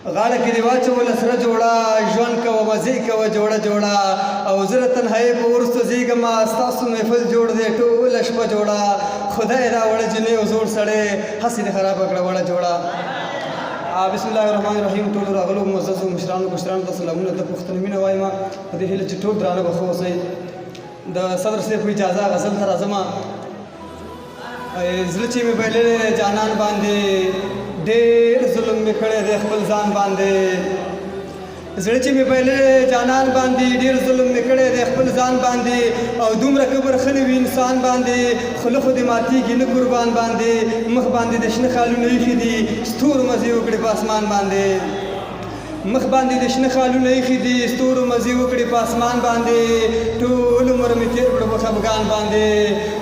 غاړه کې دې واچوله سره جوړه ژوند کوه مزې کوه جوړه جوړه او زه د تنهایۍ په وروسته زیږمه ستاسو محفل جوړ دی ټوله شپه جوړه خدای راوړه جنۍ او زوړ سړی هسې دې خرابه کړه وړه جوړه. بسم الله الرحمن الرحیم. ټولو راغلو معززو مشرانو کشرانو ته سلامونه. د پښتنو مینه وایم په دې هیله چې ټول درانه به ښه اوسئ. د صدر صاحب په اجازه غزل ته راځم. زړه چې مې بایللی جانان باندې ډېر ظلم مې کړی دی خپل ځان باندې. زړه چې مې بایللی جانان باندې ډېر ظلم مې کړی دی خپل ځان باندې او دومره کبر ښه نه وي انسان باندې خوله خو دې ماتېږي نه قربان باندې مخ باندې د شنه خالونه ایښي دي ستورو مزې وکړې په اسمان باندې مخ باندې د شنه خالونه ایښي دي ستورو مزې وکړې په اسمان باندې ټول عمر مې تېر کړو په خفګان باندې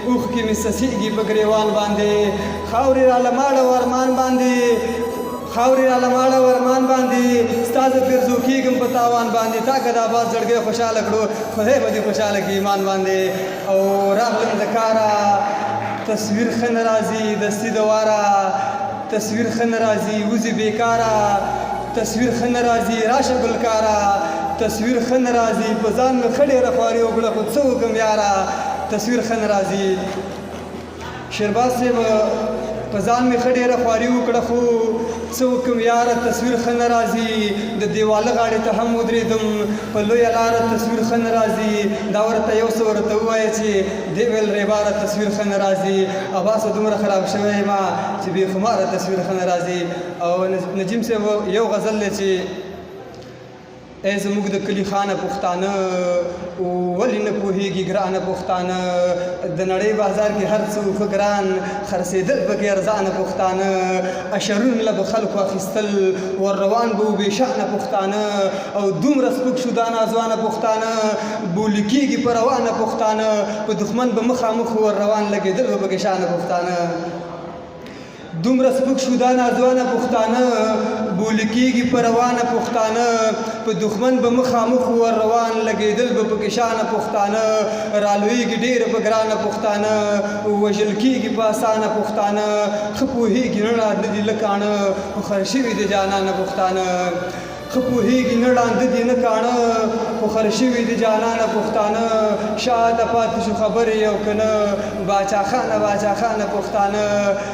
اوښکې مې څڅېږي په ګرېوان باندې خاورې راله ماړه ورمان باندې خاورې راله ماړه ورمان باندې ستا زه پرزو کېږم په تاوان باندې تا که د آباد زړګی خوشحاله کړو خدای به دې خوشحاله کړي ایمان باندې. او راغلم د کاره تصویر ښه نه راځي دستي د واره تصویر ښه نه راځي وځي بېکاره تصویر ښه نه راځي راشه ګلکاره تصویر ښه نه راځي په ځان مې ښه ډېره خواري وکړه خو څه وکړم یاره تصویر ښه نه راځي. شیرباز صاحب په ځان مې ښه ډېره خواري وکړه خو څه وکړم یاره تصویر ښه نه راځي. د دیواله غاړې ته هم ودرېدم په لویه لاره تصویر ښه نه راځي. دا ورته یو څه ورته ووایه چې دې ویل ریباره تصویر ښه نه راځي. اباسه دومره خراب شوی یم چې بې خماره تصویر ښه نه راځي. او نجیم صاحب یو غزل دی چې ای زموږ د کلي خانه پښتانه ولې نه پوهېږي ګرانه پښتانه د نړۍ بازار کې هر څه ښه ګران خرڅېدل پکې ارزانه پښتانه اشرون له به خلکو اخیستل ور روان به و بېشانه پښتانه او دومره سپک شو دا نازوانه پښتانه بولي کېږي په روانه پښتانه په دښمن به مخامخ ور روان لګېدل به پکې شانه پښتانه دومره سپک شو دا نازوانه پښتانه بولي کېږي په روانه پښتانه په دښمن به مخامخ ور روان لګېدل به پکې شانه پښتانه رالویږي ډېره په ګرانه پښتانه وژل کېږي په اسانه پښتانه ښه پوهېږي نه ړانده دي نه کاڼه خو خر شوي دي جانانه پښتانه ښه پوهېږي نه ړانده دي نه کاڼه خو خر شوي دي جانانه پښتانه شاته پاتې شو خبرې یو که نه باچاخانه باچاخانه پښتانه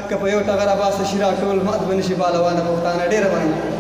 که په یو ټغر اباسه شي راټول مات به نه شي بالوانه پښتانه. ډېره مننه.